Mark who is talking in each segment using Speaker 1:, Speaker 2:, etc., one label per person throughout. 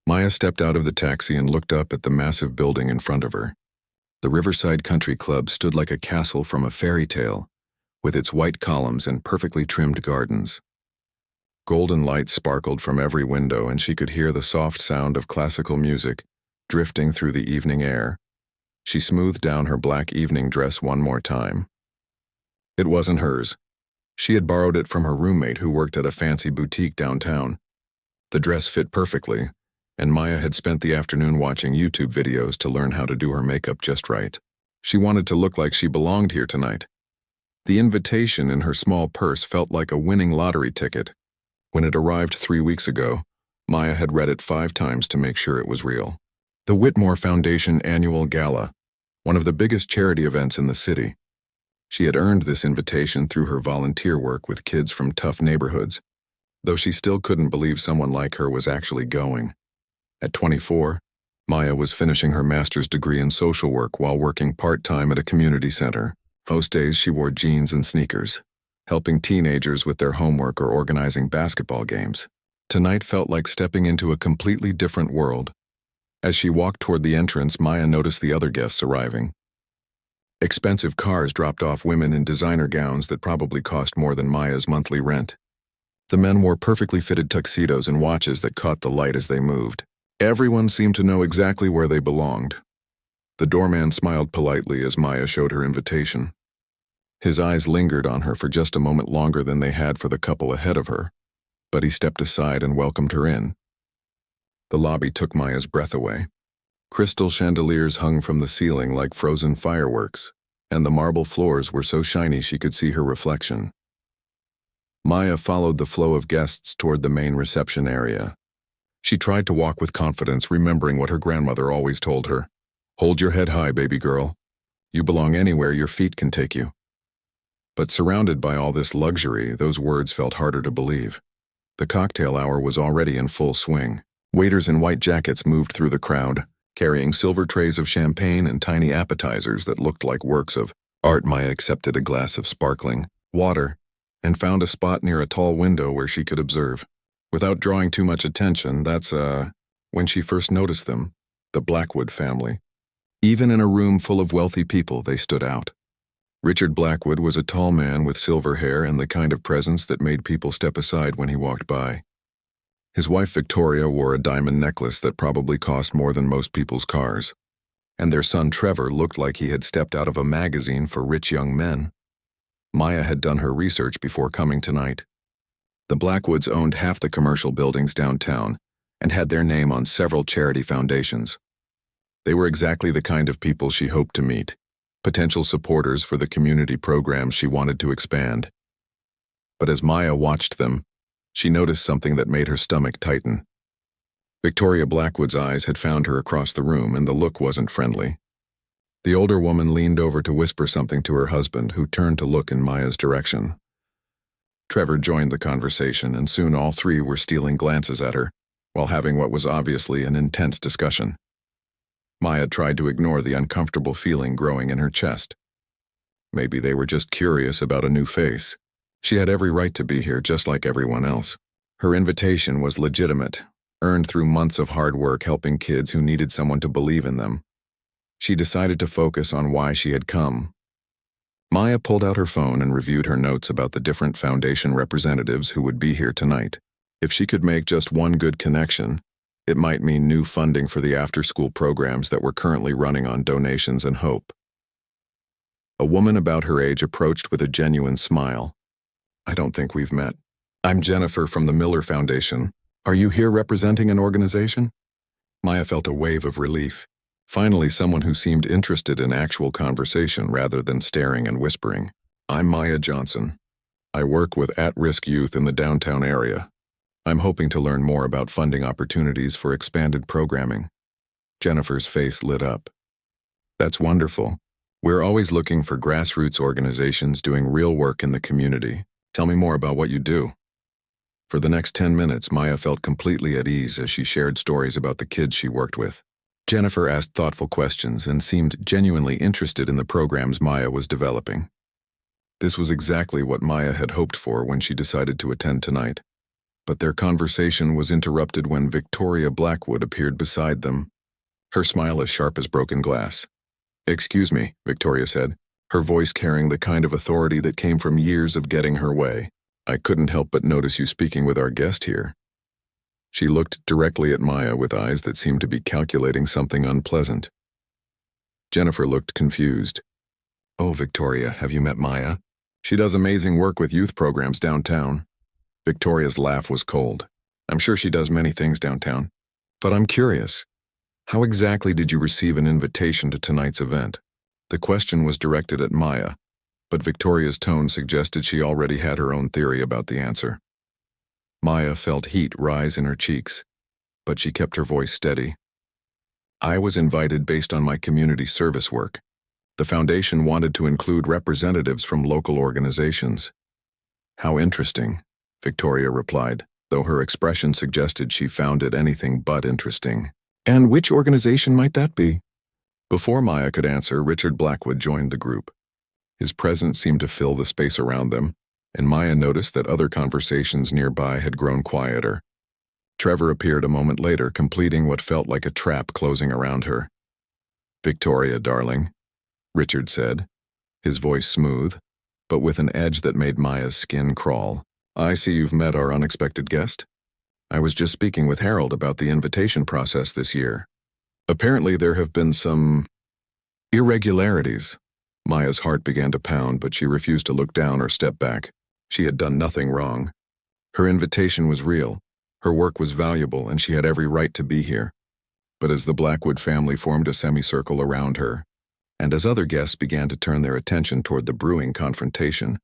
Speaker 1: Maya stepped out of the taxi and looked up at the massive building in front of her. The Riverside Country Club stood like a castle from a fairy tale, with its white columns and perfectly trimmed gardens. Golden lights sparkled from every window, and she could hear the soft sound of classical music drifting through the evening air. She smoothed down her black evening dress one more time. It wasn't hers. She had borrowed it from her roommate who worked at a fancy boutique downtown. The dress fit perfectly, and Maya had spent the afternoon watching YouTube videos to learn how to do her makeup just right. She wanted to look like she belonged here tonight. The invitation in her small purse felt like a winning lottery ticket. When it arrived 3 weeks ago, Maya had read it 5 times to make sure it was real. The Whitmore Foundation Annual Gala, one of the biggest charity events in the city. She had earned this invitation through her volunteer work with kids from tough neighborhoods, though she still couldn't believe someone like her was actually going. At 24, Maya was finishing her master's degree in social work while working part-time at a community center. Most days she wore jeans and sneakers, helping teenagers with their homework or organizing basketball games. Tonight felt like stepping into a completely different world. As she walked toward the entrance, Maya noticed the other guests arriving. Expensive cars dropped off women in designer gowns that probably cost more than Maya's monthly rent. The men wore perfectly fitted tuxedos and watches that caught the light as they moved. Everyone seemed to know exactly where they belonged. The doorman smiled politely as Maya showed her invitation. His eyes lingered on her for just a moment longer than they had for the couple ahead of her, but he stepped aside and welcomed her in. The lobby took Maya's breath away. Crystal chandeliers hung from the ceiling like frozen fireworks, and the marble floors were so shiny she could see her reflection. Maya followed the flow of guests toward the main reception area. She tried to walk with confidence, remembering what her grandmother always told her. "Hold your head high, baby girl. You belong anywhere your feet can take you." But surrounded by all this luxury, those words felt harder to believe. The cocktail hour was already in full swing. Waiters in white jackets moved through the crowd, carrying silver trays of champagne and tiny appetizers that looked like works of art. Maya accepted a glass of sparkling water and found a spot near a tall window where she could observe. Without drawing too much attention, that's when she first noticed them, the Blackwood family. Even in a room full of wealthy people, they stood out. Richard Blackwood was a tall man with silver hair and the kind of presence that made people step aside when he walked by. His wife Victoria wore a diamond necklace that probably cost more than most people's cars, and their son Trevor looked like he had stepped out of a magazine for rich young men. Maya had done her research before coming tonight. The Blackwoods owned half the commercial buildings downtown and had their name on several charity foundations. They were exactly the kind of people she hoped to meet, potential supporters for the community programs she wanted to expand. But as Maya watched them, she noticed something that made her stomach tighten. Victoria Blackwood's eyes had found her across the room, and the look wasn't friendly. The older woman leaned over to whisper something to her husband, who turned to look in Maya's direction. Trevor joined the conversation, and soon all three were stealing glances at her, while having what was obviously an intense discussion. Maya tried to ignore the uncomfortable feeling growing in her chest. Maybe they were just curious about a new face. She had every right to be here, just like everyone else. Her invitation was legitimate, earned through months of hard work helping kids who needed someone to believe in them. She decided to focus on why she had come. Maya pulled out her phone and reviewed her notes about the different foundation representatives who would be here tonight. If she could make just one good connection, it might mean new funding for the after-school programs that were currently running on donations and hope. A woman about her age approached with a genuine smile. "I don't think we've met. I'm Jennifer from the Miller Foundation. Are you here representing an organization?" Maya felt a wave of relief. Finally, someone who seemed interested in actual conversation rather than staring and whispering. "I'm Maya Johnson. I work with at-risk youth in the downtown area. I'm hoping to learn more about funding opportunities for expanded programming." Jennifer's face lit up. "That's wonderful. We're always looking for grassroots organizations doing real work in the community. Tell me more about what you do." For the next 10 minutes, Maya felt completely at ease as she shared stories about the kids she worked with. Jennifer asked thoughtful questions and seemed genuinely interested in the programs Maya was developing. This was exactly what Maya had hoped for when she decided to attend tonight. but their conversation was interrupted when Victoria Blackwood appeared beside them, her smile as sharp as broken glass. "Excuse me," Victoria said, her voice carrying the kind of authority that came from years of getting her way. "I couldn't help but notice you speaking with our guest here." She looked directly at Maya with eyes that seemed to be calculating something unpleasant. Jennifer looked confused. "Oh, Victoria, have you met Maya? She does amazing work with youth programs downtown." Victoria's laugh was cold. "I'm sure she does many things downtown. But I'm curious. How exactly did you receive an invitation to tonight's event?" The question was directed at Maya, but Victoria's tone suggested she already had her own theory about the answer. Maya felt heat rise in her cheeks, but she kept her voice steady. "I was invited based on my community service work. The foundation wanted to include representatives from local organizations." "How interesting," Victoria replied, though her expression suggested she found it anything but interesting. "And which organization might that be?" Before Maya could answer, Richard Blackwood joined the group. His presence seemed to fill the space around them, and Maya noticed that other conversations nearby had grown quieter. Trevor appeared a moment later, completing what felt like a trap closing around her. "Victoria, darling," Richard said, his voice smooth, but with an edge that made Maya's skin crawl. "I see you've met our unexpected guest. I was just speaking with Harold about the invitation process this year. Apparently there have been some irregularities." Maya's heart began to pound, but she refused to look down or step back. She had done nothing wrong. Her invitation was real, her work was valuable, and she had every right to be here. But as the Blackwood family formed a semicircle around her, and as other guests began to turn their attention toward the brewing confrontation,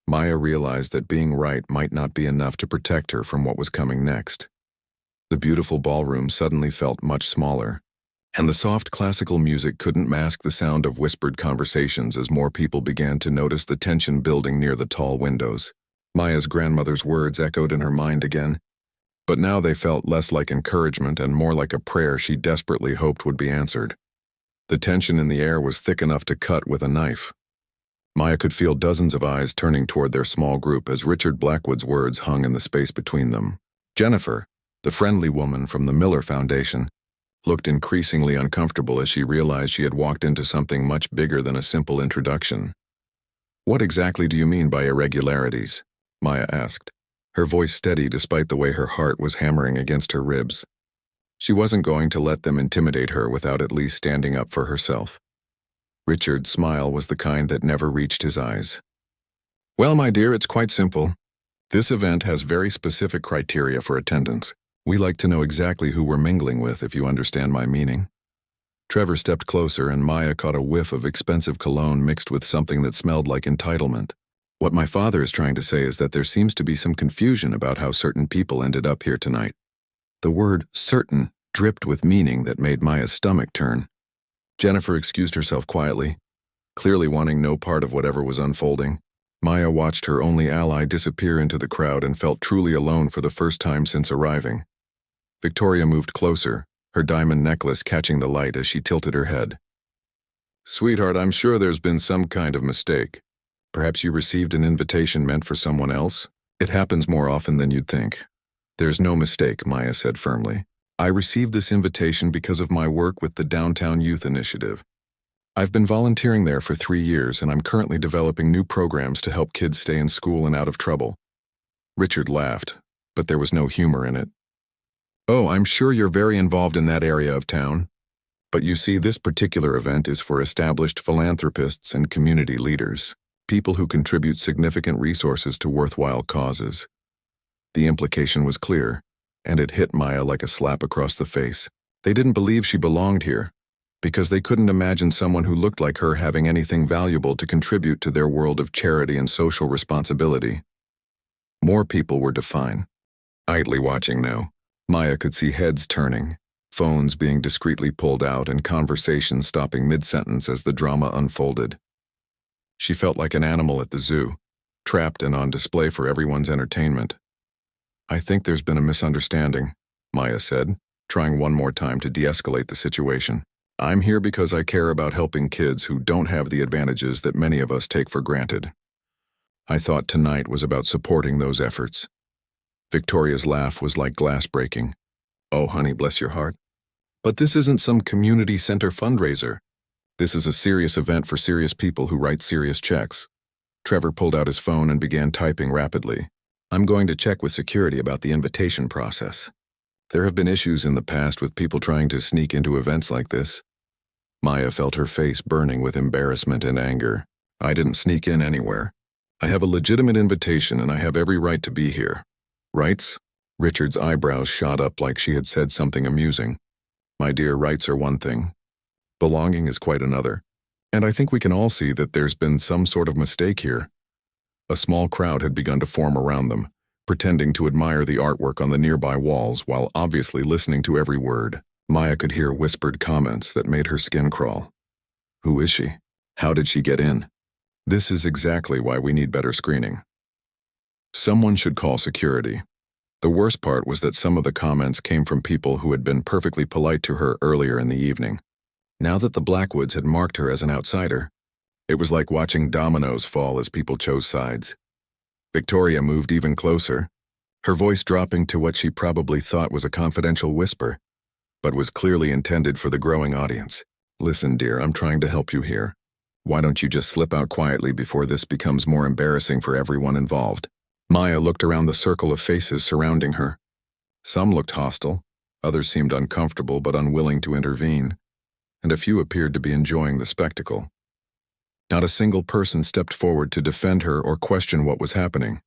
Speaker 1: Maya realized that being right might not be enough to protect her from what was coming next. The beautiful ballroom suddenly felt much smaller, and the soft classical music couldn't mask the sound of whispered conversations as more people began to notice the tension building near the tall windows. Maya's grandmother's words echoed in her mind again, but now they felt less like encouragement and more like a prayer she desperately hoped would be answered. The tension in the air was thick enough to cut with a knife. Maya could feel dozens of eyes turning toward their small group as Richard Blackwood's words hung in the space between them. Jennifer, the friendly woman from the Miller Foundation, looked increasingly uncomfortable as she realized she had walked into something much bigger than a simple introduction. "What exactly do you mean by irregularities?" Maya asked, her voice steady despite the way her heart was hammering against her ribs. She wasn't going to let them intimidate her without at least standing up for herself. Richard's smile was the kind that never reached his eyes. "Well, my dear, it's quite simple. This event has very specific criteria for attendance. We like to know exactly who we're mingling with, if you understand my meaning." Trevor stepped closer and Maya caught a whiff of expensive cologne mixed with something that smelled like entitlement. "What my father is trying to say is that there seems to be some confusion about how certain people ended up here tonight." The word certain dripped with meaning that made Maya's stomach turn. Jennifer excused herself quietly, clearly wanting no part of whatever was unfolding. Maya watched her only ally disappear into the crowd and felt truly alone for the first time since arriving. Victoria moved closer, her diamond necklace catching the light as she tilted her head. "Sweetheart, I'm sure there's been some kind of mistake. Perhaps you received an invitation meant for someone else. It happens more often than you'd think." "There's no mistake," Maya said firmly. "I received this invitation because of my work with the Downtown Youth Initiative. I've been volunteering there for 3 years, and I'm currently developing new programs to help kids stay in school and out of trouble." Richard laughed, but there was no humor in it. "Oh, I'm sure you're very involved in that area of town. But you see, this particular event is for established philanthropists and community leaders, people who contribute significant resources to worthwhile causes." The implication was clear, and it hit Maya like a slap across the face. They didn't believe she belonged here, because they couldn't imagine someone who looked like her having anything valuable to contribute to their world of charity and social responsibility. More people were to find. Idly watching now, Maya could see heads turning, phones being discreetly pulled out, and conversations stopping mid-sentence as the drama unfolded. She felt like an animal at the zoo, trapped and on display for everyone's entertainment. "I think there's been a misunderstanding," Maya said, trying one more time to de-escalate the situation. "I'm here because I care about helping kids who don't have the advantages that many of us take for granted. I thought tonight was about supporting those efforts." Victoria's laugh was like glass breaking. Oh, honey, bless your heart. But this isn't some community center fundraiser. This is a serious event for serious people who write serious checks. Trevor pulled out his phone and began typing rapidly. I'm going to check with security about the invitation process. There have been issues in the past with people trying to sneak into events like this. Maya felt her face burning with embarrassment and anger. I didn't sneak in anywhere. I have a legitimate invitation and I have every right to be here. Rights? Richard's eyebrows shot up like she had said something amusing. My dear, rights are one thing. Belonging is quite another. And I think we can all see that there's been some sort of mistake here. A small crowd had begun to form around them, pretending to admire the artwork on the nearby walls while obviously listening to every word. Maya could hear whispered comments that made her skin crawl. Who is she? How did she get in? This is exactly why we need better screening. Someone should call security. The worst part was that some of the comments came from people who had been perfectly polite to her earlier in the evening. Now that the Blackwoods had marked her as an outsider, it was like watching dominoes fall as people chose sides. Victoria moved even closer, her voice dropping to what she probably thought was a confidential whisper, but was clearly intended for the growing audience. Listen, dear, I'm trying to help you here. Why don't you just slip out quietly before this becomes more embarrassing for everyone involved? Maya looked around the circle of faces surrounding her. Some looked hostile, others seemed uncomfortable but unwilling to intervene, and a few appeared to be enjoying the spectacle. Not a single person stepped forward to defend her or question what was happening.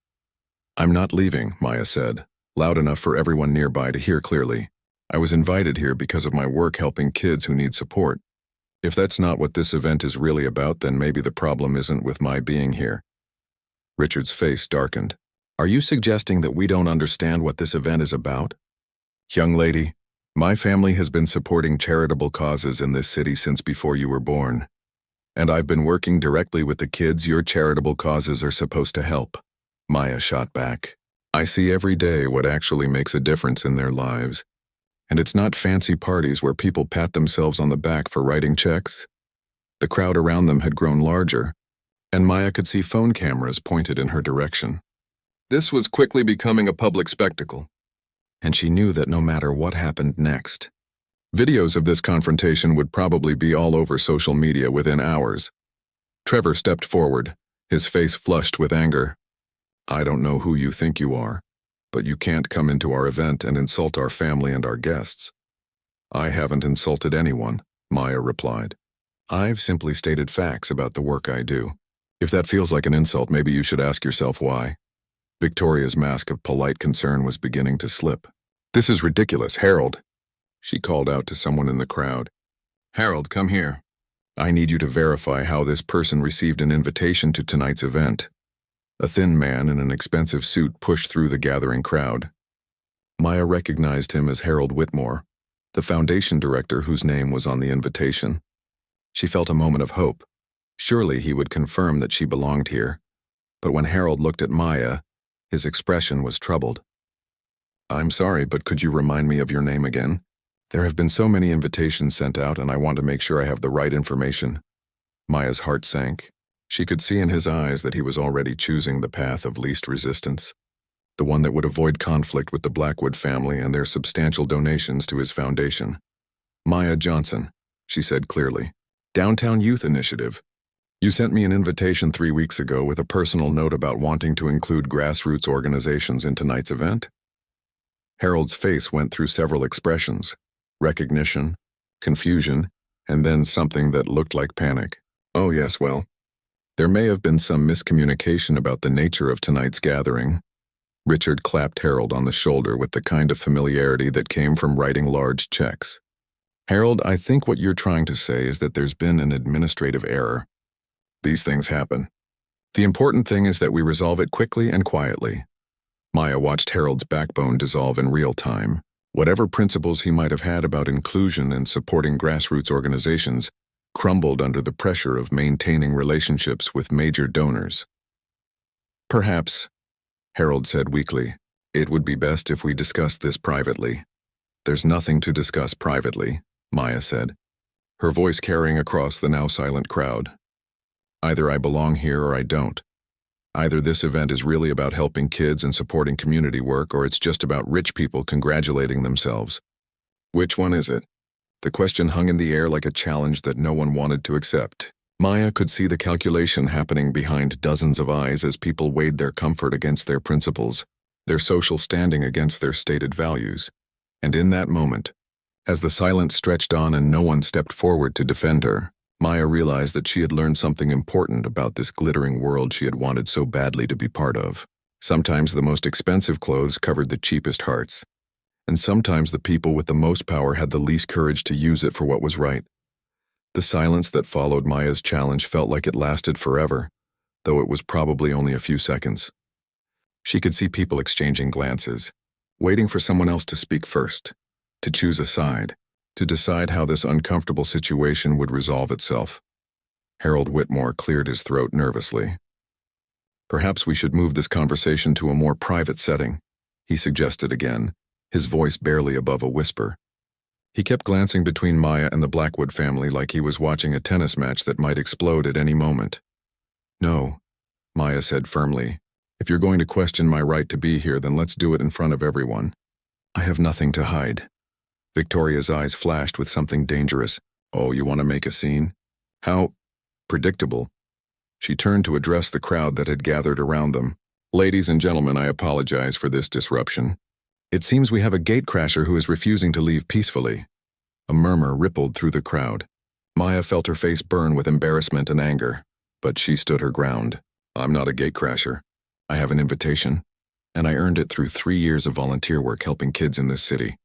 Speaker 1: I'm not leaving, Maya said, loud enough for everyone nearby to hear clearly. I was invited here because of my work helping kids who need support. If that's not what this event is really about, then maybe the problem isn't with my being here. Richard's face darkened. Are you suggesting that we don't understand what this event is about? Young lady, my family has been supporting charitable causes in this city since before you were born. And I've been working directly with the kids your charitable causes are supposed to help. Maya shot back. I see every day what actually makes a difference in their lives. And it's not fancy parties where people pat themselves on the back for writing checks. The crowd around them had grown larger, and Maya could see phone cameras pointed in her direction. This was quickly becoming a public spectacle, and she knew that no matter what happened next, videos of this confrontation would probably be all over social media within hours. Trevor stepped forward, his face flushed with anger. I don't know who you think you are, but you can't come into our event and insult our family and our guests. I haven't insulted anyone, Maya replied. I've simply stated facts about the work I do. If that feels like an insult, maybe you should ask yourself why. Victoria's mask of polite concern was beginning to slip. This is ridiculous, Harold. She called out to someone in the crowd. Harold, come here. I need you to verify how this person received an invitation to tonight's event. A thin man in an expensive suit pushed through the gathering crowd. Maya recognized him as Harold Whitmore, the foundation director whose name was on the invitation. She felt a moment of hope. Surely he would confirm that she belonged here. But when Harold looked at Maya, his expression was troubled. I'm sorry, but could you remind me of your name again? There have been so many invitations sent out, and I want to make sure I have the right information. Maya's heart sank. She could see in his eyes that he was already choosing the path of least resistance, the one that would avoid conflict with the Blackwood family and their substantial donations to his foundation. Maya Johnson, she said clearly. Downtown Youth Initiative. You sent me an invitation 3 weeks ago with a personal note about wanting to include grassroots organizations in tonight's event. Harold's face went through several expressions: recognition, confusion, and then something that looked like panic. Oh yes, well, there may have been some miscommunication about the nature of tonight's gathering. Richard clapped Harold on the shoulder with the kind of familiarity that came from writing large checks. Harold, I think what you're trying to say is that there's been an administrative error. These things happen. The important thing is that we resolve it quickly and quietly. Maya watched Harold's backbone dissolve in real time. Whatever principles he might have had about inclusion and supporting grassroots organizations crumbled under the pressure of maintaining relationships with major donors. Perhaps, Harold said weakly, it would be best if we discussed this privately. There's nothing to discuss privately, Maya said, her voice carrying across the now silent crowd. Either I belong here or I don't. Either this event is really about helping kids and supporting community work, or it's just about rich people congratulating themselves. Which one is it? The question hung in the air like a challenge that no one wanted to accept. Maya could see the calculation happening behind dozens of eyes as people weighed their comfort against their principles, their social standing against their stated values. And in that moment, as the silence stretched on and no one stepped forward to defend her, Maya realized that she had learned something important about this glittering world she had wanted so badly to be part of. Sometimes the most expensive clothes covered the cheapest hearts, and sometimes the people with the most power had the least courage to use it for what was right. The silence that followed Maya's challenge felt like it lasted forever, though it was probably only a few seconds. She could see people exchanging glances, waiting for someone else to speak first, to choose a side, to decide how this uncomfortable situation would resolve itself. Harold Whitmore cleared his throat nervously. "Perhaps we should move this conversation to a more private setting," he suggested again, his voice barely above a whisper. He kept glancing between Maya and the Blackwood family like he was watching a tennis match that might explode at any moment. "No," Maya said firmly. "If you're going to question my right to be here, then let's do it in front of everyone. I have nothing to hide." Victoria's eyes flashed with something dangerous. "Oh, you want to make a scene? How predictable." She turned to address the crowd that had gathered around them. "Ladies and gentlemen, I apologize for this disruption. It seems we have a gatecrasher who is refusing to leave peacefully." A murmur rippled through the crowd. Maya felt her face burn with embarrassment and anger, but she stood her ground. "I'm not a gatecrasher. I have an invitation, and I earned it through 3 years of volunteer work helping kids in this city."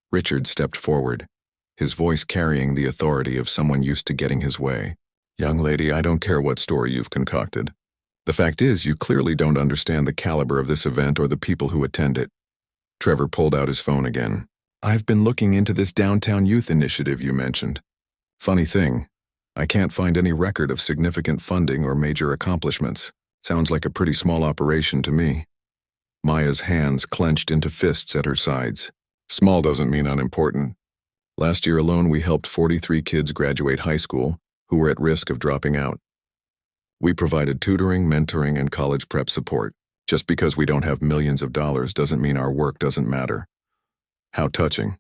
Speaker 1: Richard stepped forward, his voice carrying the authority of someone used to getting his way. "Young lady, I don't care what story you've concocted. The fact is, you clearly don't understand the caliber of this event or the people who attend it." Trevor pulled out his phone again. "I've been looking into this downtown youth initiative you mentioned. Funny thing, I can't find any record of significant funding or major accomplishments. Sounds like a pretty small operation to me." Maya's hands clenched into fists at her sides. "Small doesn't mean unimportant. Last year alone, we helped 43 kids graduate high school who were at risk of dropping out. We provided tutoring, mentoring, and college prep support. Just because we don't have millions of dollars doesn't mean our work doesn't matter." "How touching,"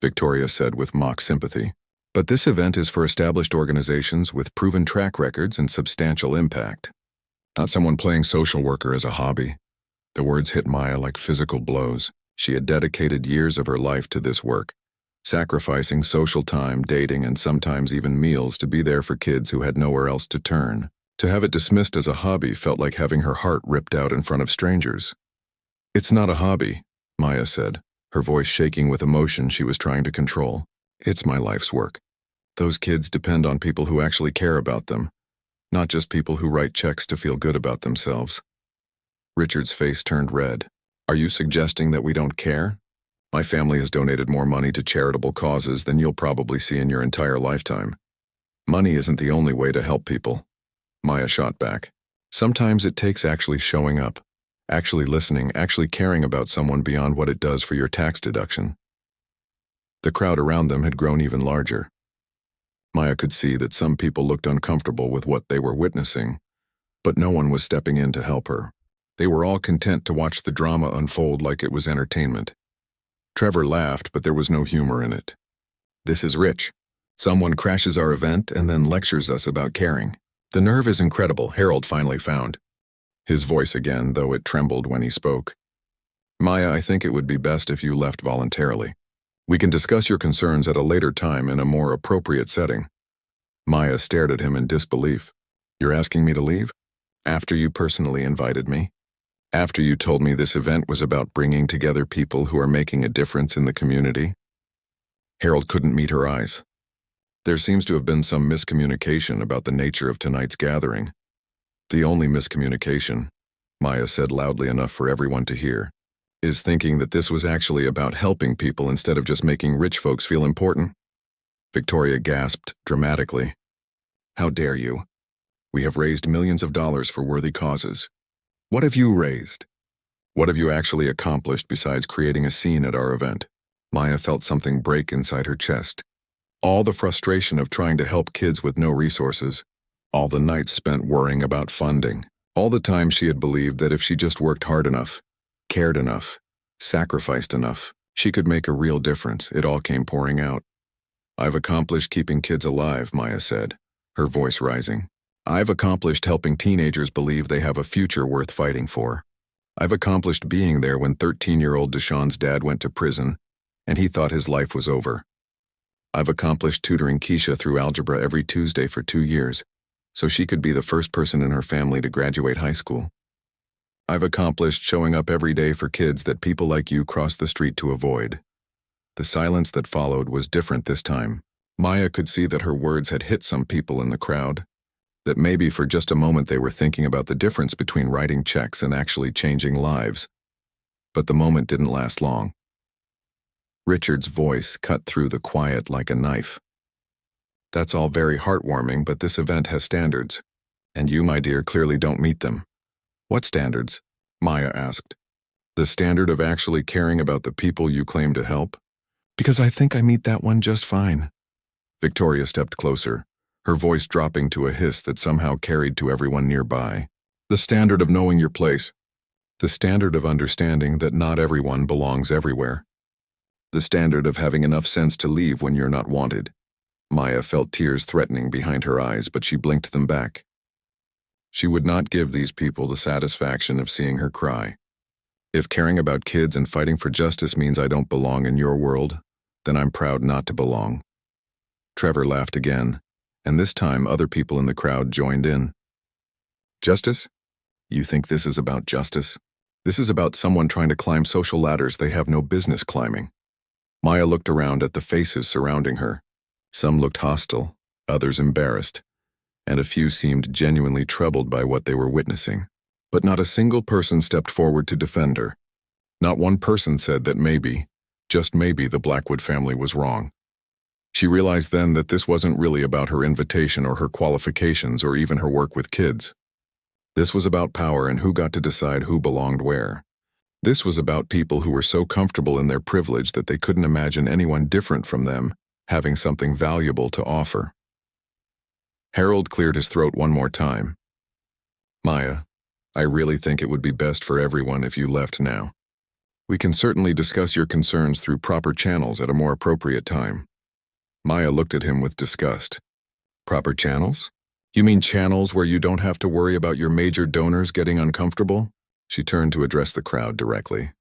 Speaker 1: Victoria said with mock sympathy. "But this event is for established organizations with proven track records and substantial impact. Not someone playing social worker as a hobby." The words hit Maya like physical blows. She had dedicated years of her life to this work, sacrificing social time, dating, and sometimes even meals to be there for kids who had nowhere else to turn. To have it dismissed as a hobby felt like having her heart ripped out in front of strangers. "It's not a hobby," Maya said, her voice shaking with emotion she was trying to control. "It's my life's work. Those kids depend on people who actually care about them, not just people who write checks to feel good about themselves." Richard's face turned red. "Are you suggesting that we don't care? My family has donated more money to charitable causes than you'll probably see in your entire lifetime. Money isn't the only way to help people." Maya shot back. "Sometimes it takes actually showing up, actually listening, actually caring about someone beyond what it does for your tax deduction." The crowd around them had grown even larger. Maya could see that some people looked uncomfortable with what they were witnessing, but no one was stepping in to help her. They were all content to watch the drama unfold like it was entertainment. Trevor laughed, but there was no humor in it. "This is rich. Someone crashes our event and then lectures us about caring. The nerve is incredible," Harold finally found. His voice again, though it trembled when he spoke. "Maya, I think it would be best if you left voluntarily. We can discuss your concerns at a later time in a more appropriate setting." Maya stared at him in disbelief. "You're asking me to leave? After you personally invited me? After you told me this event was about bringing together people who are making a difference in the community?" Harold couldn't meet her eyes. "There seems to have been some miscommunication about the nature of tonight's gathering." "The only miscommunication," Maya said loudly enough for everyone to hear, "is thinking that this was actually about helping people instead of just making rich folks feel important." Victoria gasped dramatically. "How dare you? We have raised millions of dollars for worthy causes. What have you raised? What have you actually accomplished besides creating a scene at our event?" Maya felt something break inside her chest. All the frustration of trying to help kids with no resources, all the nights spent worrying about funding, All the time she had believed that if she just worked hard enough, cared enough, sacrificed enough, she could make a real difference. It all came pouring out. "I've accomplished keeping kids alive," Maya said, her voice rising. "I've accomplished helping teenagers believe they have a future worth fighting for. I've accomplished being there when 13-year-old Deshaun's dad went to prison and he thought his life was over. I've accomplished tutoring Keisha through algebra every Tuesday for 2 years, so she could be the first person in her family to graduate high school. I've accomplished showing up every day for kids that people like you cross the street to avoid." The silence that followed was different this time. Maya could see that her words had hit some people in the crowd, that maybe for just a moment they were thinking about the difference between writing checks and actually changing lives. But the moment didn't last long. Richard's voice cut through the quiet like a knife. "That's all very heartwarming, but this event has standards, and you, my dear, clearly don't meet them." "What standards?" Maya asked. "The standard of actually caring about the people you claim to help?" "Because I think I meet that one just fine." Victoria stepped closer, her voice dropping to a hiss that somehow carried to everyone nearby. "The standard of knowing your place. The standard of understanding that not everyone belongs everywhere. The standard of having enough sense to leave when you're not wanted." Maya felt tears threatening behind her eyes, but she blinked them back. She would not give these people the satisfaction of seeing her cry. "If caring about kids and fighting for justice means I don't belong in your world, then I'm proud not to belong." Trevor laughed again, and this time other people in the crowd joined in. "Justice? You think this is about justice? This is about someone trying to climb social ladders they have no business climbing." Maya looked around at the faces surrounding her. Some looked hostile, others embarrassed, and a few seemed genuinely troubled by what they were witnessing. But not a single person stepped forward to defend her. Not one person said that maybe, just maybe, the Blackwood family was wrong. She realized then that this wasn't really about her invitation or her qualifications or even her work with kids. This was about power and who got to decide who belonged where. This was about people who were so comfortable in their privilege that they couldn't imagine anyone different from them having something valuable to offer. Harold cleared his throat one more time. "Maya, I really think it would be best for everyone if you left now. We can certainly discuss your concerns through proper channels at a more appropriate time." Maya looked at him with disgust. "Proper channels? You mean channels where you don't have to worry about your major donors getting uncomfortable?" She turned to address the crowd directly.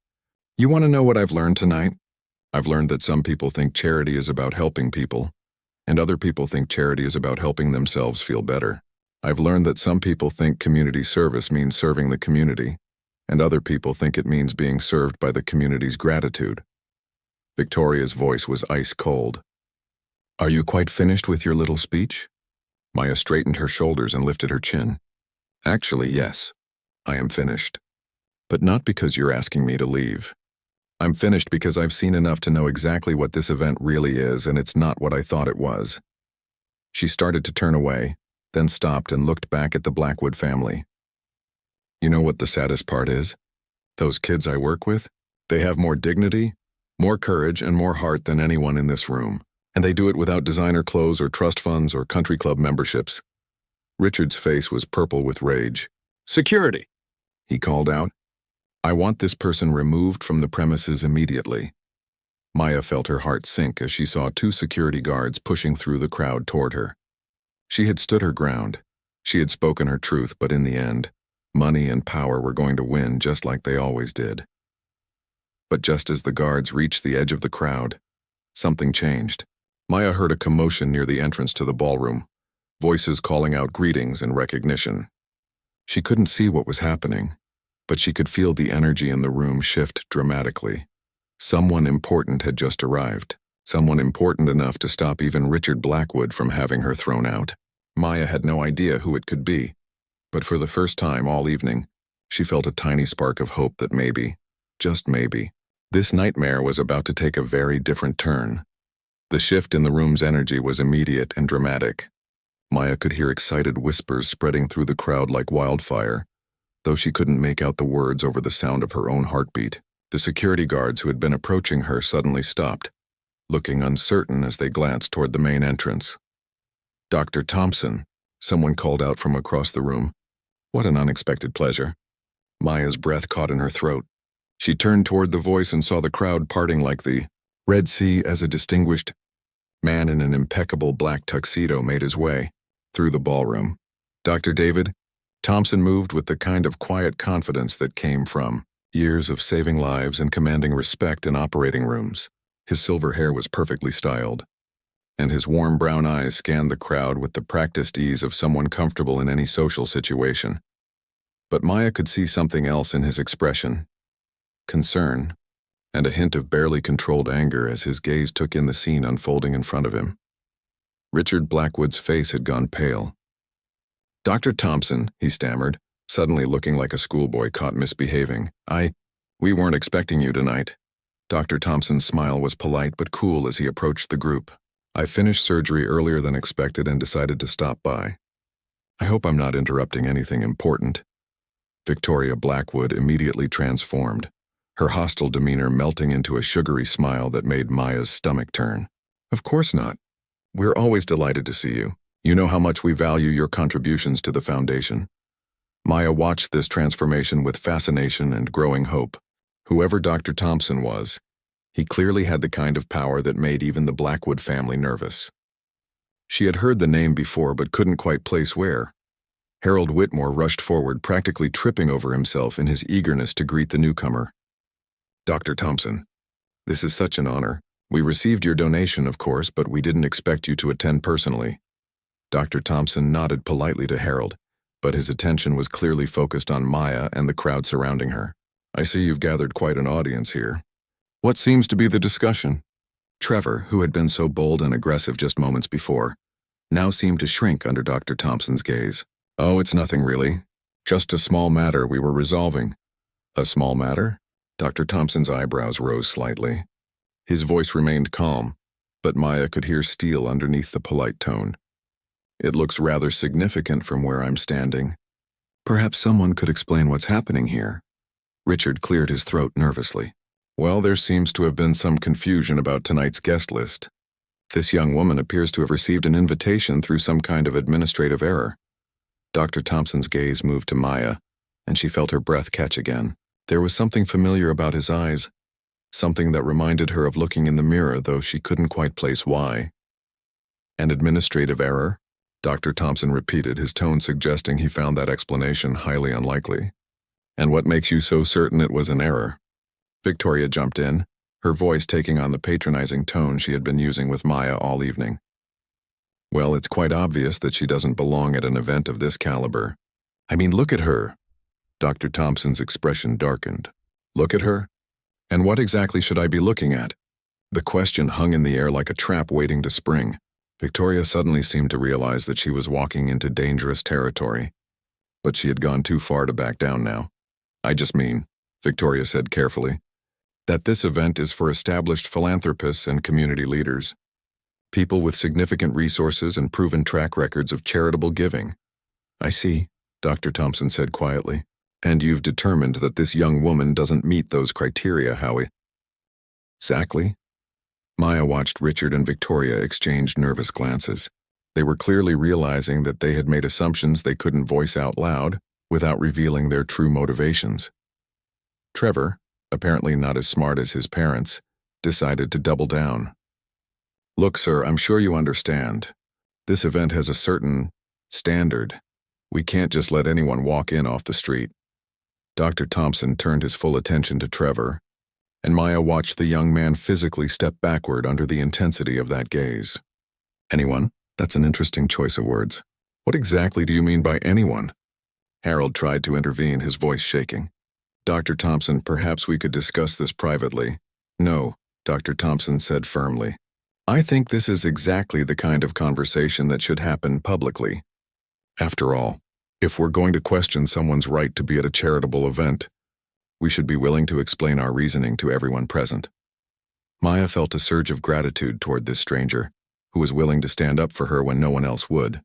Speaker 1: "You want to know what I've learned tonight? I've learned that some people think charity is about helping people, and other people think charity is about helping themselves feel better. I've learned that some people think community service means serving the community, and other people think it means being served by the community's gratitude." Victoria's voice was ice cold. "Are you quite finished with your little speech?" Maya straightened her shoulders and lifted her chin. "Actually, yes, I am finished. But not because you're asking me to leave. I'm finished because I've seen enough to know exactly what this event really is, and it's not what I thought it was." She started to turn away, then stopped and looked back at the Blackwood family. "You know what the saddest part is? Those kids I work with, they have more dignity, more courage, and more heart than anyone in this room, and they do it without designer clothes or trust funds or country club memberships." Richard's face was purple with rage. "Security!" he called out. "I want this person removed from the premises immediately." Maya felt her heart sink as she saw 2 security guards pushing through the crowd toward her. She had stood her ground. She had spoken her truth, but in the end, money and power were going to win just like they always did. But just as the guards reached the edge of the crowd, something changed. Maya heard a commotion near the entrance to the ballroom, voices calling out greetings and recognition. She couldn't see what was happening, but she could feel the energy in the room shift dramatically. Someone important had just arrived, someone important enough to stop even Richard Blackwood from having her thrown out. Maya had no idea who it could be, but for the first time all evening, she felt a tiny spark of hope that maybe, just maybe, this nightmare was about to take a very different turn. The shift in the room's energy was immediate and dramatic. Maya could hear excited whispers spreading through the crowd like wildfire, though she couldn't make out the words over the sound of her own heartbeat. The security guards who had been approaching her suddenly stopped, looking uncertain as they glanced toward the main entrance. "Dr. Thompson," someone called out from across the room. What an unexpected pleasure. Maya's breath caught in her throat. She turned toward the voice and saw the crowd parting like the Red Sea as a distinguished man in an impeccable black tuxedo made his way through the ballroom. Dr. David Thompson moved with the kind of quiet confidence that came from years of saving lives and commanding respect in operating rooms. His silver hair was perfectly styled, and his warm brown eyes scanned the crowd with the practiced ease of someone comfortable in any social situation. But Maya could see something else in his expression: concern, and a hint of barely controlled anger as his gaze took in the scene unfolding in front of him. Richard Blackwood's face had gone pale. "Dr. Thompson," he stammered, suddenly looking like a schoolboy caught misbehaving. We weren't expecting you tonight." Dr. Thompson's smile was polite but cool as he approached the group. "I finished surgery earlier than expected and decided to stop by. I hope I'm not interrupting anything important." Victoria Blackwood immediately transformed, her hostile demeanor melting into a sugary smile that made Maya's stomach turn. "Of course not. We're always delighted to see you. You know how much we value your contributions to the foundation." Maya watched this transformation with fascination and growing hope. Whoever Dr. Thompson was, he clearly had the kind of power that made even the Blackwood family nervous. She had heard the name before but couldn't quite place where. Harold Whitmore rushed forward, practically tripping over himself in his eagerness to greet the newcomer. "Dr. Thompson, this is such an honor. We received your donation, of course, but we didn't expect you to attend personally." Dr. Thompson nodded politely to Harold, but his attention was clearly focused on Maya and the crowd surrounding her. "I see you've gathered quite an audience here. What seems to be the discussion?" Trevor, who had been so bold and aggressive just moments before, now seemed to shrink under Dr. Thompson's gaze. "Oh, it's nothing really. Just a small matter we were resolving." "A small matter?" Dr. Thompson's eyebrows rose slightly. His voice remained calm, but Maya could hear steel underneath the polite tone. "It looks rather significant from where I'm standing. Perhaps someone could explain what's happening here." Richard cleared his throat nervously. "Well, there seems to have been some confusion about tonight's guest list. This young woman appears to have received an invitation through some kind of administrative error." Dr. Thompson's gaze moved to Maya, and she felt her breath catch again. There was something familiar about his eyes, something that reminded her of looking in the mirror, though she couldn't quite place why. "An administrative error?" Dr. Thompson repeated, his tone suggesting he found that explanation highly unlikely. "And what makes you so certain it was an error?" Victoria jumped in, her voice taking on the patronizing tone she had been using with Maya all evening. "Well, it's quite obvious that she doesn't belong at an event of this caliber. I mean, look at her." Dr. Thompson's expression darkened. "Look at her? And what exactly should I be looking at?" The question hung in the air like a trap waiting to spring. Victoria suddenly seemed to realize that she was walking into dangerous territory, but she had gone too far to back down now. "I just mean," Victoria said carefully, "that this event is for established philanthropists and community leaders, people with significant resources and proven track records of charitable giving." "I see," Dr. Thompson said quietly. "And you've determined that this young woman doesn't meet those criteria, Howie?" "Exactly." Maya watched Richard and Victoria exchange nervous glances. They were clearly realizing that they had made assumptions they couldn't voice out loud without revealing their true motivations. Trevor, apparently not as smart as his parents, decided to double down. "Look, sir, I'm sure you understand. This event has a certain standard. We can't just let anyone walk in off the street." Dr. Thompson turned his full attention to Trevor, and Maya watched the young man physically step backward under the intensity of that gaze. "Anyone? That's an interesting choice of words. What exactly do you mean by anyone?" Harold tried to intervene, his voice shaking. "Dr. Thompson, perhaps we could discuss this privately." "No," Dr. Thompson said firmly. "I think this is exactly the kind of conversation that should happen publicly. After all, if we're going to question someone's right to be at a charitable event, we should be willing to explain our reasoning to everyone present." Maya felt a surge of gratitude toward this stranger, who was willing to stand up for her when no one else would.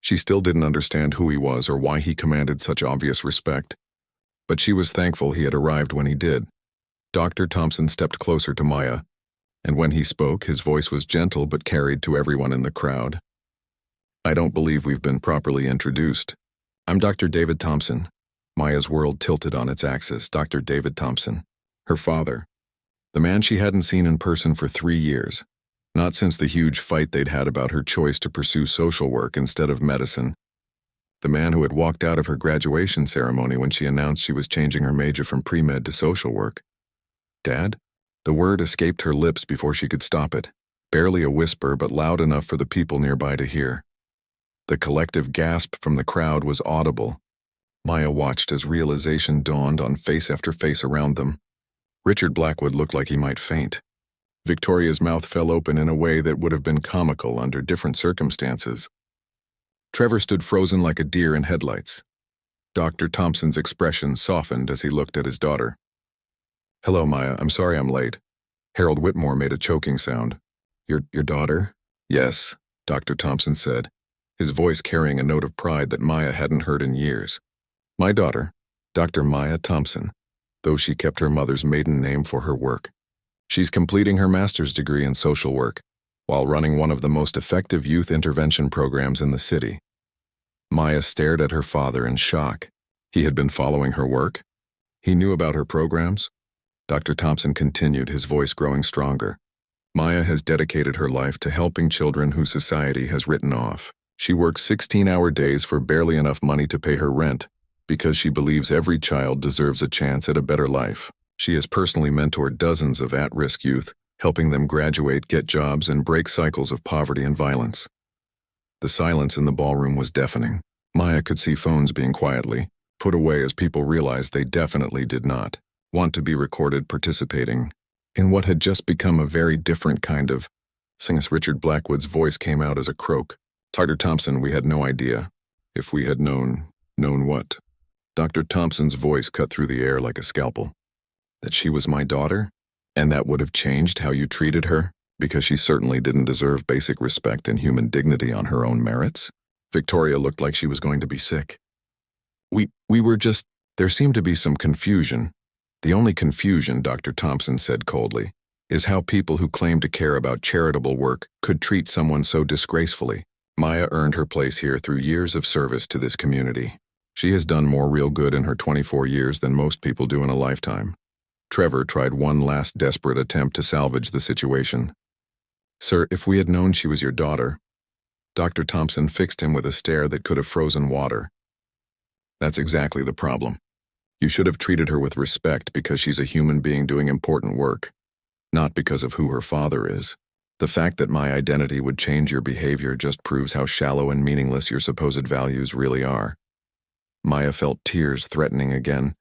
Speaker 1: She still didn't understand who he was or why he commanded such obvious respect, but she was thankful he had arrived when he did. Dr. Thompson stepped closer to Maya, and when he spoke, his voice was gentle but carried to everyone in the crowd. "I don't believe we've been properly introduced. I'm Dr. David Thompson. Maya's world tilted on its axis. Dr. David Thompson. Her father. The man she hadn't seen in person for 3 years. Not since the huge fight they'd had about her choice to pursue social work instead of medicine. The man who had walked out of her graduation ceremony when she announced she was changing her major from pre-med to social work. Dad? The word escaped her lips before she could stop it. Barely a whisper, but loud enough for the people nearby to hear. The collective gasp from the crowd was audible. Maya watched as realization dawned on face after face around them. Richard Blackwood looked like he might faint. Victoria's mouth fell open in a way that would have been comical under different circumstances. Trevor stood frozen like a deer in headlights. Dr. Thompson's expression softened as he looked at his daughter. Hello, Maya. I'm sorry I'm late. Harold Whitmore made a choking sound. Your daughter? Yes, Dr. Thompson said, his voice carrying a note of pride that Maya hadn't heard in years. My daughter, Dr. Maya Thompson, though she kept her mother's maiden name for her work. She's completing her master's degree in social work, while running one of the most effective youth intervention programs in the city. Maya stared at her father in shock. He had been following her work? He knew about her programs? Dr. Thompson continued, his voice growing stronger. Maya has dedicated her life to helping children whose society has written off. She works 16-hour days for barely enough money to pay her rent, because she believes every child deserves a chance at a better life. She has personally mentored dozens of at-risk youth, helping them graduate, get jobs, and break cycles of poverty and violence. The silence in the ballroom was deafening. Maya could see phones being quietly put away as people realized they definitely did not want to be recorded participating in what had just become a very different kind of sing. Richard Blackwood's voice came out as a croak. Dr. Thompson, we had no idea. If we had known what? Dr. Thompson's voice cut through the air like a scalpel. That she was my daughter? And that would have changed how you treated her? Because she certainly didn't deserve basic respect and human dignity on her own merits? Victoria looked like she was going to be sick. We were just... There seemed to be some confusion. The only confusion, Dr. Thompson said coldly, is how people who claim to care about charitable work could treat someone so disgracefully. Maya earned her place here through years of service to this community. She has done more real good in her 24 years than most people do in a lifetime. Trevor tried one last desperate attempt to salvage the situation. Sir, if we had known she was your daughter... Dr. Thompson fixed him with a stare that could have frozen water. That's exactly the problem. You should have treated her with respect because she's a human being doing important work, not because of who her father is. The fact that my identity would change your behavior just proves how shallow and meaningless your supposed values really are. Maya felt tears threatening again,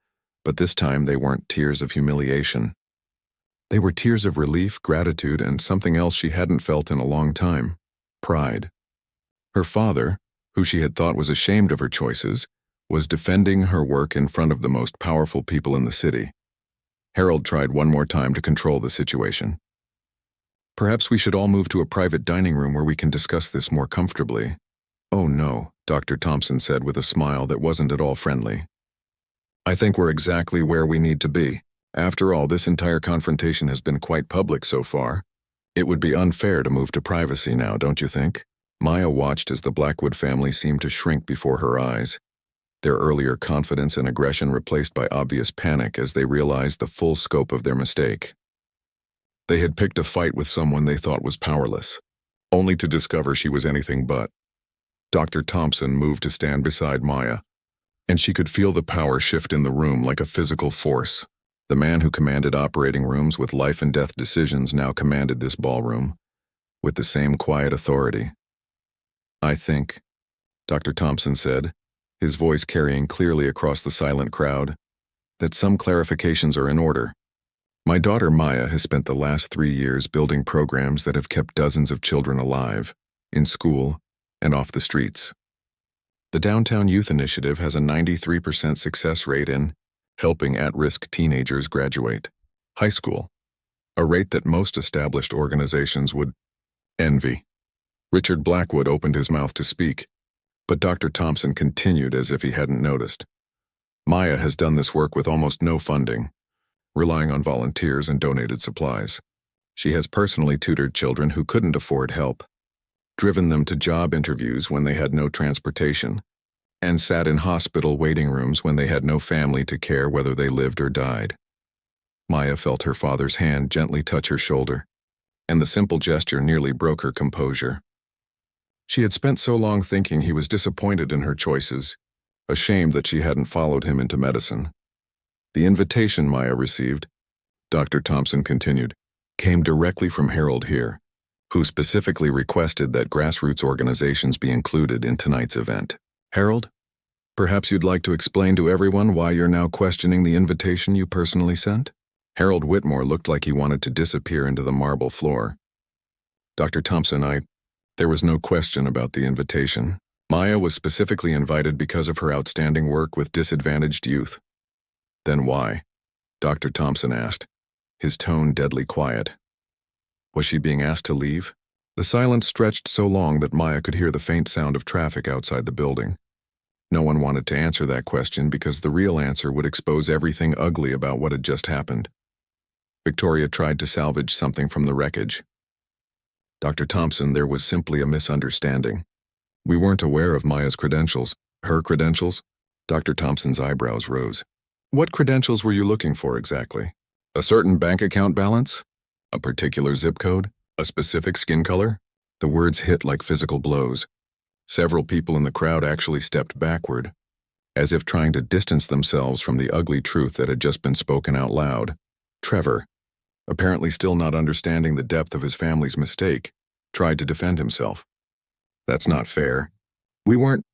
Speaker 1: but this time they weren't tears of humiliation. They were tears of relief, gratitude, and something else she hadn't felt in a long time: pride. Her father, who she had thought was ashamed of her choices, was defending her work in front of the most powerful people in the city. Harold tried one more time to control the situation. Perhaps we should all move to a private dining room where we can discuss this more comfortably. Oh no, Dr. Thompson said with a smile that wasn't at all friendly. I think we're exactly where we need to be. After all, this entire confrontation has been quite public so far. It would be unfair to move to privacy now, don't you think? Maya watched as the Blackwood family seemed to shrink before her eyes, their earlier confidence and aggression replaced by obvious panic as they realized the full scope of their mistake. They had picked a fight with someone they thought was powerless, only to discover she was anything but. Dr. Thompson moved to stand beside Maya, and she could feel the power shift in the room like a physical force. The man who commanded operating rooms with life-and-death decisions now commanded this ballroom, with the same quiet authority. I think, Dr. Thompson said, his voice carrying clearly across the silent crowd, that some clarifications are in order. My daughter Maya has spent the last 3 years building programs that have kept dozens of children alive, in school, and off the streets. The Downtown Youth Initiative has a 93% success rate in helping at-risk teenagers graduate high school, a rate that most established organizations would envy. Richard Blackwood opened his mouth to speak, but Dr. Thompson continued as if he hadn't noticed. Maya has done this work with almost no funding, relying on volunteers and donated supplies. She has personally tutored children who couldn't afford help, driven them to job interviews when they had no transportation, and sat in hospital waiting rooms when they had no family to care whether they lived or died. Maya felt her father's hand gently touch her shoulder, and the simple gesture nearly broke her composure. She had spent so long thinking he was disappointed in her choices, ashamed that she hadn't followed him into medicine. The invitation Maya received, Dr. Thompson continued, came directly from Harold here, who specifically requested that grassroots organizations be included in tonight's event. Harold, perhaps you'd like to explain to everyone why you're now questioning the invitation you personally sent? Harold Whitmore looked like he wanted to disappear into the marble floor. Dr. Thompson, there was no question about the invitation. Maya was specifically invited because of her outstanding work with disadvantaged youth. Then why? Dr. Thompson asked, his tone deadly quiet. Was she being asked to leave? The silence stretched so long that Maya could hear the faint sound of traffic outside the building. No one wanted to answer that question because the real answer would expose everything ugly about what had just happened. Victoria tried to salvage something from the wreckage. Dr. Thompson, there was simply a misunderstanding. We weren't aware of Maya's credentials. Her credentials? Dr. Thompson's eyebrows rose. What credentials were you looking for exactly? A certain bank account balance? A particular zip code? A specific skin color? The words hit like physical blows. Several people in the crowd actually stepped backward, as if trying to distance themselves from the ugly truth that had just been spoken out loud. Trevor, apparently still not understanding the depth of his family's mistake, tried to defend himself. That's not fair. We don't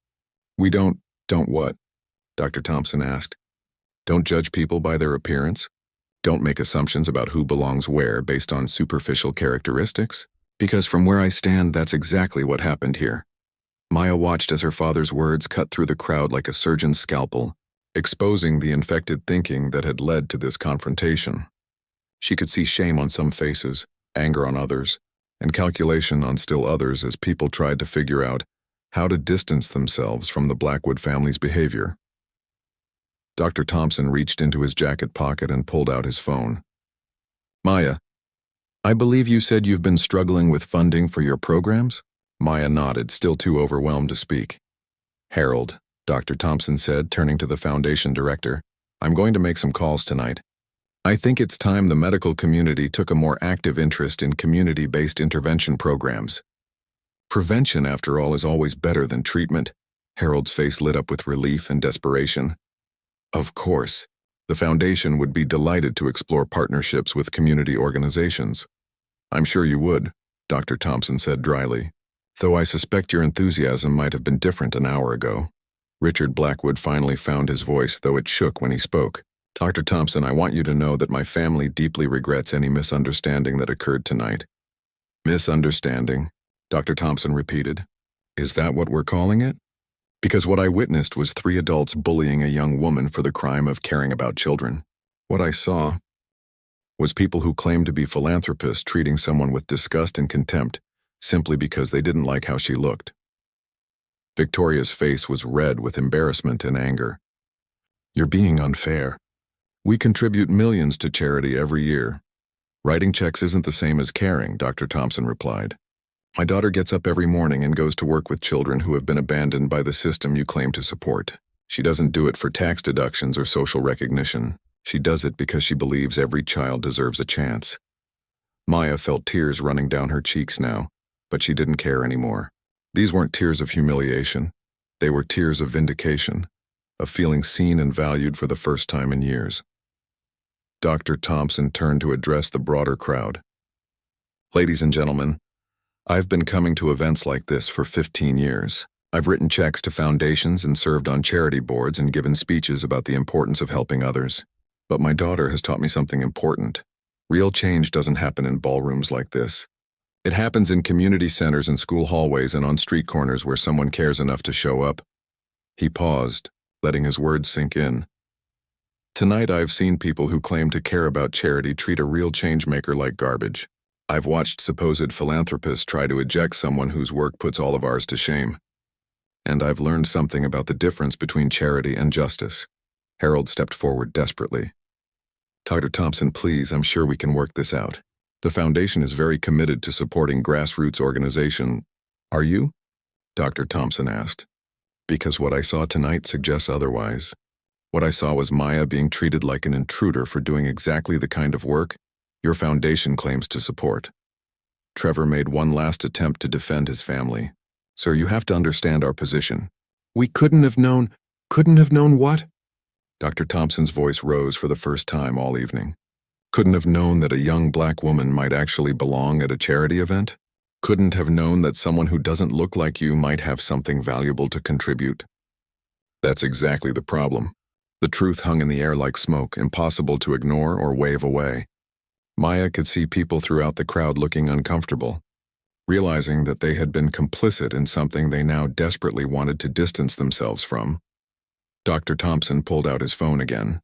Speaker 1: what? Dr. Thompson asked. Don't judge people by their appearance? Don't make assumptions about who belongs where based on superficial characteristics? Because from where I stand, that's exactly what happened here. Maya watched as her father's words cut through the crowd like a surgeon's scalpel, exposing the infected thinking that had led to this confrontation. She could see shame on some faces, anger on others, and calculation on still others as people tried to figure out how to distance themselves from the Blackwood family's behavior. Dr. Thompson reached into his jacket pocket and pulled out his phone. Maya, I believe you said you've been struggling with funding for your programs? Maya nodded, still too overwhelmed to speak. Harold, Dr. Thompson said, turning to the foundation director, I'm going to make some calls tonight. I think it's time the medical community took a more active interest in community-based intervention programs. Prevention, after all, is always better than treatment. Harold's face lit up with relief and desperation. Of course, the foundation would be delighted to explore partnerships with community organizations. I'm sure you would, Dr. Thompson said dryly, though I suspect your enthusiasm might have been different an hour ago. Richard Blackwood finally found his voice, though it shook when he spoke. Dr. Thompson, I want you to know that my family deeply regrets any misunderstanding that occurred tonight. Misunderstanding, Dr. Thompson repeated. Is that what we're calling it? Because what I witnessed was 3 adults bullying a young woman for the crime of caring about children. What I saw was people who claimed to be philanthropists treating someone with disgust and contempt simply because they didn't like how she looked. Victoria's face was red with embarrassment and anger. You're being unfair. We contribute millions to charity every year. Writing checks isn't the same as caring, Dr. Thompson replied. My daughter gets up every morning and goes to work with children who have been abandoned by the system you claim to support. She doesn't do it for tax deductions or social recognition. She does it because she believes every child deserves a chance. Maya felt tears running down her cheeks now, but she didn't care anymore. These weren't tears of humiliation. They were tears of vindication, of feeling seen and valued for the first time in years. Dr. Thompson turned to address the broader crowd. Ladies and gentlemen, I've been coming to events like this for 15 years. I've written checks to foundations and served on charity boards and given speeches about the importance of helping others. But my daughter has taught me something important. Real change doesn't happen in ballrooms like this. It happens in community centers and school hallways and on street corners where someone cares enough to show up. He paused, letting his words sink in. Tonight I've seen people who claim to care about charity treat a real changemaker like garbage. I've watched supposed philanthropists try to eject someone whose work puts all of ours to shame. And I've learned something about the difference between charity and justice. Harold stepped forward desperately. Dr. Thompson, please, I'm sure we can work this out. The foundation is very committed to supporting grassroots organization. Are you? Dr. Thompson asked. Because what I saw tonight suggests otherwise. What I saw was Maya being treated like an intruder for doing exactly the kind of work your foundation claims to support. Trevor made one last attempt to defend his family. Sir, you have to understand our position. We couldn't have known what? Dr. Thompson's voice rose for the first time all evening. Couldn't have known that a young black woman might actually belong at a charity event? Couldn't have known that someone who doesn't look like you might have something valuable to contribute? That's exactly the problem. The truth hung in the air like smoke, impossible to ignore or wave away. Maya could see people throughout the crowd looking uncomfortable, realizing that they had been complicit in something they now desperately wanted to distance themselves from. Dr. Thompson pulled out his phone again.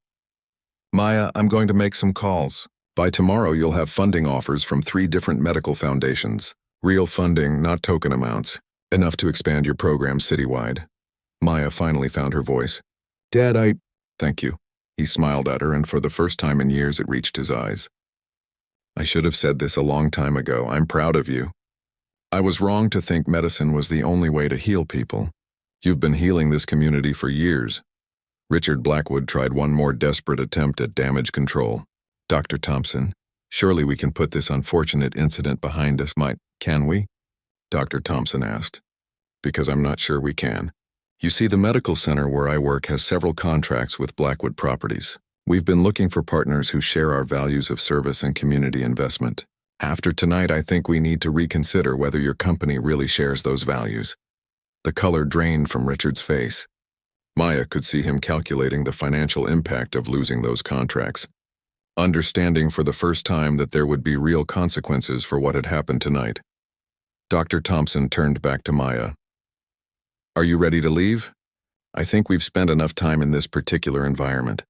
Speaker 1: Maya, I'm going to make some calls. By tomorrow, you'll have funding offers from 3 different medical foundations. Real funding, not token amounts. Enough to expand your program citywide. Maya finally found her voice. Dad, Thank you. He smiled at her, and for the first time in years it reached his eyes. I should have said this a long time ago. I'm proud of you. I was wrong to think medicine was the only way to heal people. You've been healing this community for years. Richard Blackwood tried one more desperate attempt at damage control. Dr. Thompson, surely we can put this unfortunate incident behind us, can we? Dr. Thompson asked. Because I'm not sure we can. You see, the medical center where I work has several contracts with Blackwood Properties. We've been looking for partners who share our values of service and community investment. After tonight, I think we need to reconsider whether your company really shares those values. The color drained from Richard's face. Maya could see him calculating the financial impact of losing those contracts, understanding for the first time that there would be real consequences for what had happened tonight. Dr. Thompson turned back to Maya. Are you ready to leave? I think we've spent enough time in this particular environment.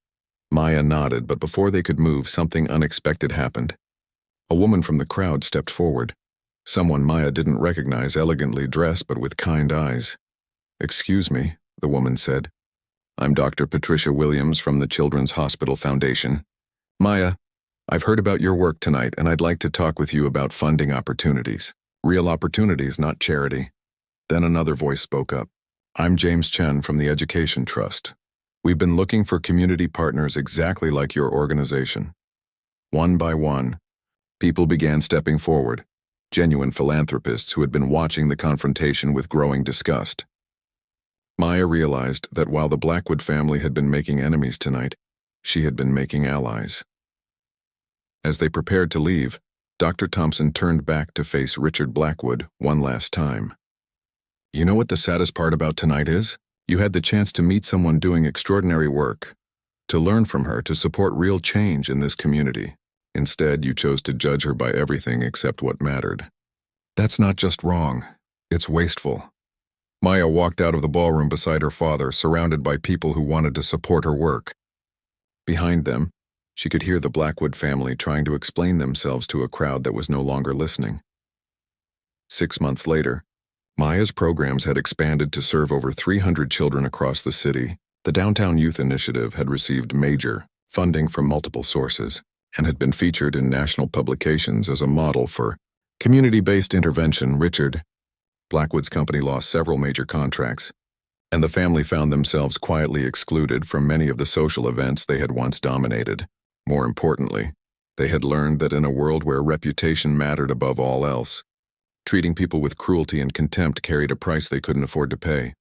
Speaker 1: Maya nodded, but before they could move, something unexpected happened. A woman from the crowd stepped forward. Someone Maya didn't recognize, elegantly dressed but with kind eyes. Excuse me, the woman said. I'm Dr. Patricia Williams from the Children's Hospital Foundation. Maya, I've heard about your work tonight, and I'd like to talk with you about funding opportunities. Real opportunities, not charity. Then another voice spoke up. I'm James Chen from the Education Trust. We've been looking for community partners exactly like your organization. One by one, people began stepping forward, genuine philanthropists who had been watching the confrontation with growing disgust. Maya realized that while the Blackwood family had been making enemies tonight, she had been making allies. As they prepared to leave, Dr. Thompson turned back to face Richard Blackwood one last time. You know what the saddest part about tonight is? You had the chance to meet someone doing extraordinary work, to learn from her, to support real change in this community. Instead, you chose to judge her by everything except what mattered. That's not just wrong, it's wasteful. Maya walked out of the ballroom beside her father, surrounded by people who wanted to support her work. Behind them, she could hear the Blackwood family trying to explain themselves to a crowd that was no longer listening. 6 months later, Maya's programs had expanded to serve over 300 children across the city. The Downtown Youth Initiative had received major funding from multiple sources and had been featured in national publications as a model for community-based intervention. Richard Blackwood's company lost several major contracts, and the family found themselves quietly excluded from many of the social events they had once dominated. More importantly, they had learned that in a world where reputation mattered above all else, treating people with cruelty and contempt carried a price they couldn't afford to pay.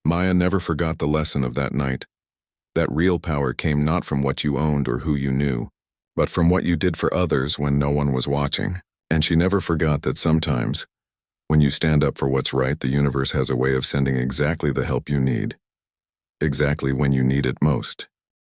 Speaker 1: Maya never forgot the lesson of that night. That real power came not from what you owned or who you knew, but from what you did for others when no one was watching. And she never forgot that sometimes, when you stand up for what's right, the universe has a way of sending exactly the help you need, exactly when you need it most.